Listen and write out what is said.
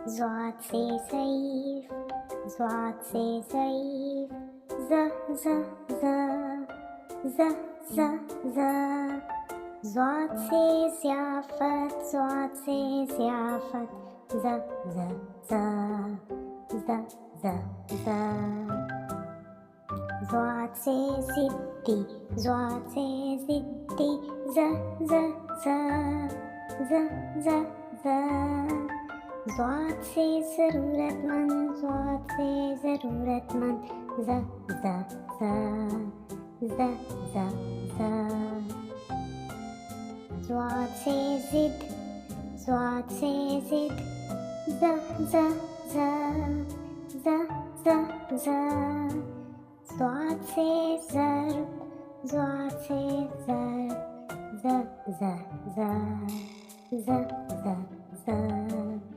ज़ाद से ज़ईफ़, ज़ाद से ज़ईफ़, ज़ ज़ ज़, ज़ ज़ ज़, ज़ाद से ज़ियाफ़त, ज़ाद से ज़ियाफ़त, ज़ ज़ ज़, ज़ ज़ ज़, ज़ाद से ज़िद्दी, ज़ाद से ज़िद्दी, ज़ ज़ ज़, ज़ ज़ ज़, ज़ाद से ज़रूरतमंद, ज़ाद से ज़रूरतमंद, ज़ ज़ ज़, ज़ ज़ ज़, ज़ाद से ज़िद, ज़ाद से ज़िद, ज़ ज़ ज़, ज़ ज़ ज़, ज़ाद से ज़र्ब, ज़ाद से ज़र्ब, ज़ ज़ ज़, ज़ ज़ ज़,